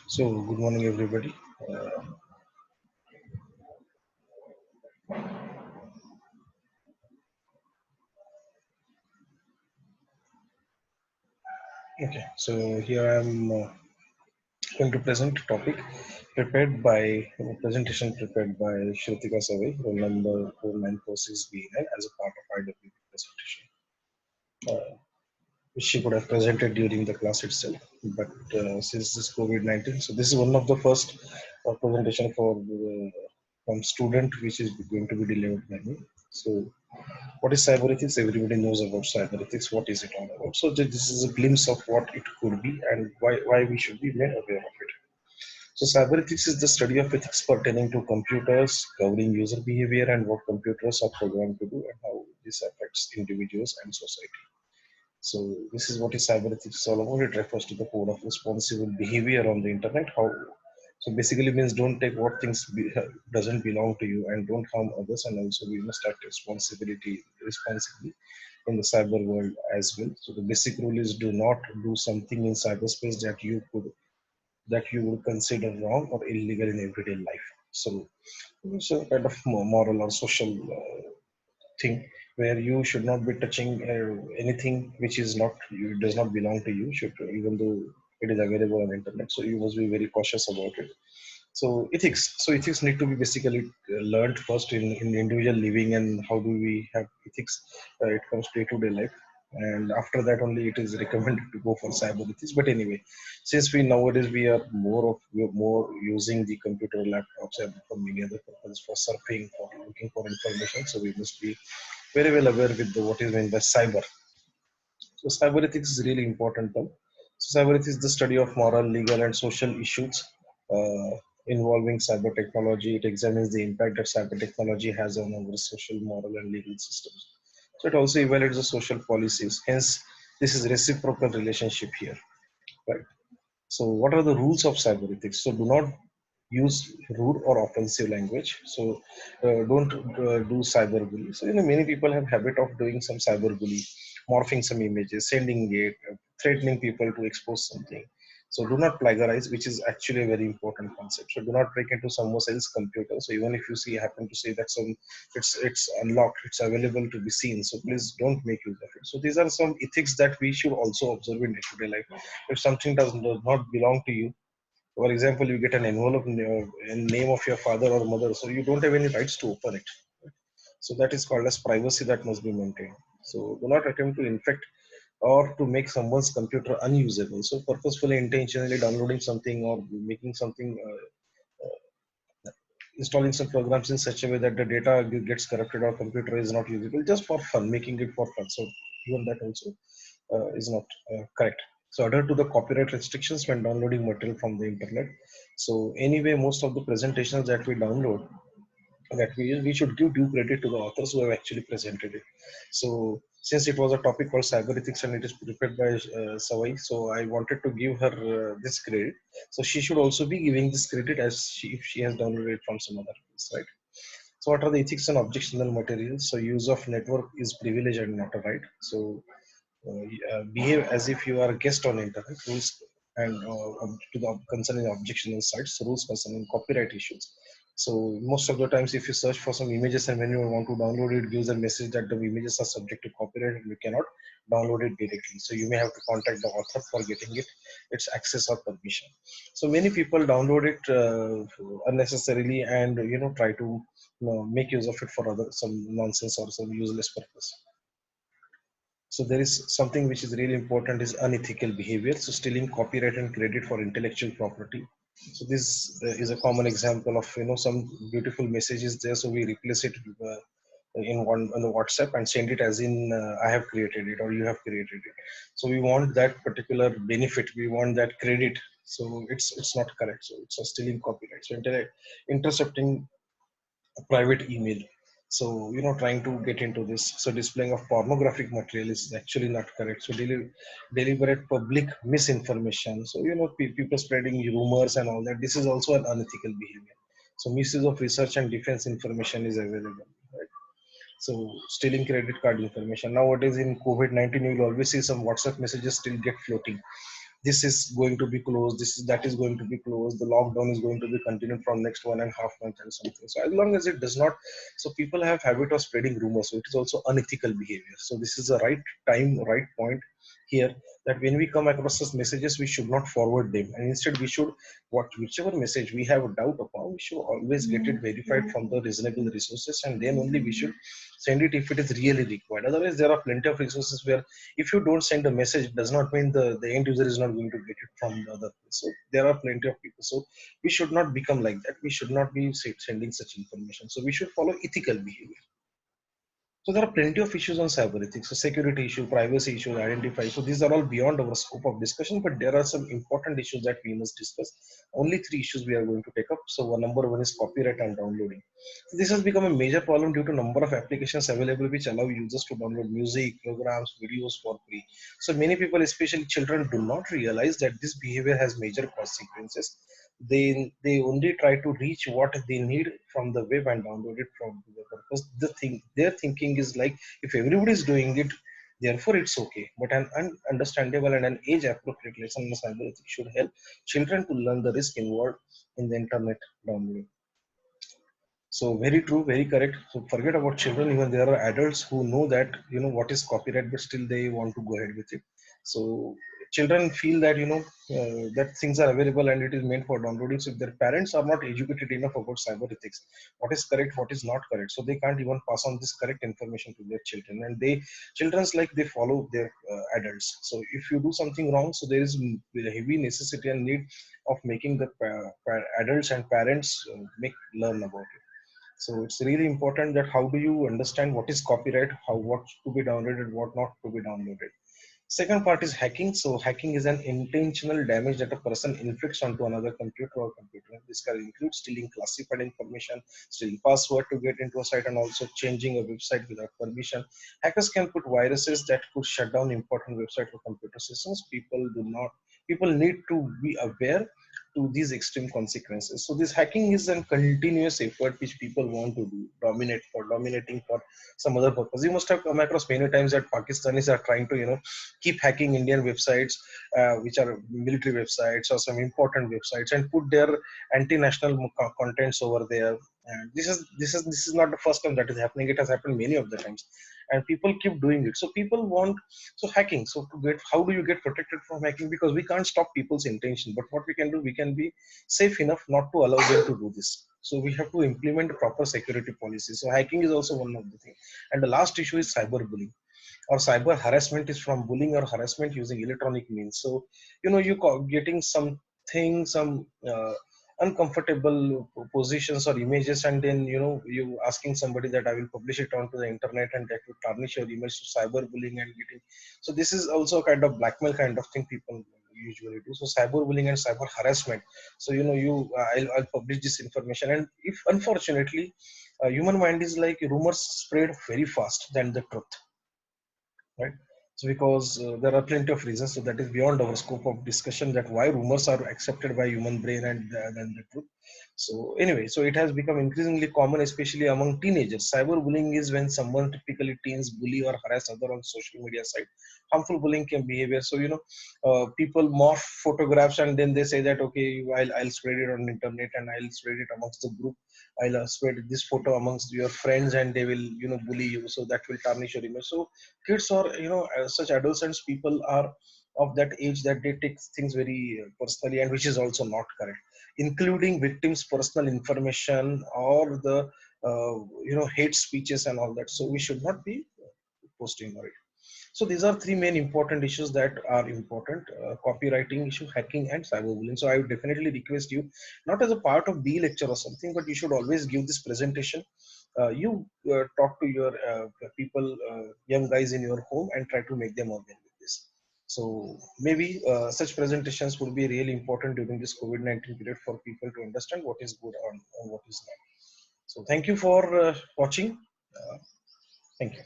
So, good morning, everybody. Uh, okay, so here I am going to present a topic prepared by presentation prepared by Shrutika Savai, roll number 4946B9 as a part of IWP presentation, which she could have presented during the class itself. But since this COVID-19, so this is one of the first presentation for from student, which is going to be delivered by me. So, what is cyber ethics? Everybody knows about cyber ethics. What is it all about? So this is a glimpse of what it could be and why we should be made aware of it. So cyber ethics is the study of ethics pertaining to computers, covering user behavior and what computers are programmed to do and how this affects individuals and society. So this is what is cyber ethics is all about. It refers to the code of responsible behavior on the internet. How so basically means don't take what doesn't belong to you and don't harm others, and also we must act responsibly in the cyber world as well. So the basic rule is do not do something in cyberspace that you would consider wrong or illegal in everyday life. So it's a kind of moral or social thing where you should not be touching anything which is not you does not belong to you should even though it is available on internet, so you must be very cautious about it. So ethics need to be basically learned first in individual living, and how do we have ethics it comes day to day life, and after that only it is recommended to go for cyber ethics. But anyway, since we nowadays we are more using the computer, laptops, and for many other purposes, for surfing, for looking for information, so we must be very well aware with what is meant by cyber. So cyber ethics is really important term. So cyber ethics is the study of moral, legal, and social issues uh, involving cyber technology. It examines the impact that cyber technology has on our social, moral, and legal systems. So it also evaluates the social policies. Hence, this is reciprocal relationship here, right? So, what are the rules of cyber ethics? So, do not use rude or offensive language. So, don't do cyberbully. So, many people have habit of doing some cyberbully, morphing some images, sending it, threatening people to expose something. So, do not plagiarize, which is actually a very important concept. So, do not break into someone else's computer. So, even if you see happen to say that it's unlocked, it's available to be seen. So, please don't make use of it. So, these are some ethics that we should also observe in day-to-day life. If something does not belong to you, for example, you get an envelope in name of your father or mother, so you don't have any rights to open it. So that is called as privacy that must be maintained. So do not attempt to infect or to make someone's computer unusable. So purposefully, intentionally downloading something or making something, installing some programs in such a way that the data gets corrupted or computer is not usable just for fun, making it for fun. So even that also is not correct. So adhere to the copyright restrictions when downloading material from the internet. So anyway, most of the presentations that we download, that we use, we should give due credit to the authors who have actually presented it. So since it was a topic called cyber ethics and it is prepared by Savai, so I wanted to give her this credit. So she should also be giving this credit as if she has downloaded it from some other place, right? So what are the ethics and objectionable materials? So use of network is privilege and not a right. So behave as if you are a guest on internet. Rules and to the concerning objectionable sites, rules concerning copyright issues. So most of the times if you search for some images and when you want to download it, it gives a message that the images are subject to copyright and you cannot download it directly, so you may have to contact the author for getting its access or permission. So many people download it unnecessarily and try to make use of it for other some nonsense or some useless purpose. So there is something which is really important is unethical behavior. So stealing copyright and credit for intellectual property. So this is a common example of some beautiful messages there. So we replace it in one on the WhatsApp and send it as in I have created it or you have created it. So we want that particular benefit. We want that credit. So it's not correct. So it's a stealing copyright. So intercepting a private email. So trying to get into this, so displaying of pornographic material is actually not correct. So deliberate public misinformation, so people spreading rumors and all that, this is also an unethical behavior. So misuse of research and defense information is available, right? So stealing credit card information nowadays in COVID-19, you will always see some WhatsApp messages still get floating. this is going to be closed, this is that is going to be closed, the lockdown is going to be continued from next 1.5 months and something. So as long as it does not, so people have habit of spreading rumors, so it is also unethical behavior. So this is the right time, right point here, that when we come across such messages, we should not forward them, and instead we should, what whichever message we have a doubt upon, we should always get it verified from the reasonable resources, and then only we should send it if it is really required. Otherwise, there are plenty of resources where if you don't send a message, it does not mean the end user is not going to get it from the other place. So there are plenty of people. So we should not become like that. We should not be sending such information. So we should follow ethical behavior. So there are plenty of issues on cyber ethics, so security issue, privacy issues, identify. So these are all beyond our scope of discussion, but there are some important issues that we must discuss. Only three issues we are going to take up. So number one is copyright and downloading. So this has become a major problem due to number of applications available which allow users to download music, programs, videos for free. So many people, especially children, do not realize that this behavior has major consequences. They only try to reach what they need from the web and download it from the purpose. Their thinking is like, if everybody is doing it, therefore it's okay. But an understandable and an age appropriate lesson on cyber ethics should help children to learn the risk involved in the internet download. So very true, very correct. So forget about children. Even there are adults who know that, what is copyright, but still they want to go ahead with it. So children feel that, that things are available and it is meant for downloading. So if their parents are not educated enough about cyber ethics, what is correct, what is not correct, so they can't even pass on this correct information to their children. And children's like they follow their adults. So if you do something wrong, so there is a heavy necessity and need of making the adults and parents make learn about it. So it's really important that how do you understand what is copyright, how what to be downloaded, what not to be downloaded. Second part is hacking. So hacking is an intentional damage that a person inflicts onto another computer or computer. This can include stealing classified information, stealing password to get into a site, and also changing a website without permission. Hackers can put viruses that could shut down important website or computer systems. People need to be aware to these extreme consequences. So this hacking is a continuous effort which people want to do, dominating for some other purpose. You must have come across many times that Pakistanis are trying to, keep hacking Indian websites, which are military websites or some important websites, and put their anti-national contents over there. And this is not the first time that is happening. It has happened many of the times, and people keep doing it. So people want, so hacking. So to get, how do you get protected from hacking? Because we can't stop people's intention, but what we can do, we can be safe enough not to allow them to do this. So we have to implement proper security policies. So hacking is also one of the things. And the last issue is cyberbullying or cyber harassment is from bullying or harassment using electronic means. So getting something, some uncomfortable positions or images, and then you asking somebody that I will publish it onto the internet, and that will tarnish your image. So cyberbullying and getting, so this is also a kind of blackmail kind of thing people usually do. So cyberbullying and cyber harassment. So I'll publish this information, and if unfortunately human mind is like rumors spread very fast than the truth, right? So because there are plenty of reasons, so that is beyond our scope of discussion, that why rumors are accepted by human brain and than the truth. So anyway, so it has become increasingly common, especially among teenagers. Cyberbullying is when someone, typically teens, bully or harass other on social media site. Harmful bullying can behavior. So people morph photographs and then they say that, okay, I'll spread it on internet and I'll spread it amongst the group. I'll spread this photo amongst your friends and they will bully you. So that will tarnish your image. So kids or such adolescents, people are of that age that they take things very personally, and which is also not correct, including victims personal information or the hate speeches and all that. So we should not be posting on it. So these are three main important issues that are important: copywriting issue, hacking, and cyberbullying. So I would definitely request you, not as a part of the lecture or something, but you should always give this presentation. You talk to your people, young guys in your home, and try to make them aware with this. So maybe such presentations would be really important during this COVID-19 period for people to understand what is good and what is not. So thank you for watching. Uh, Thank you.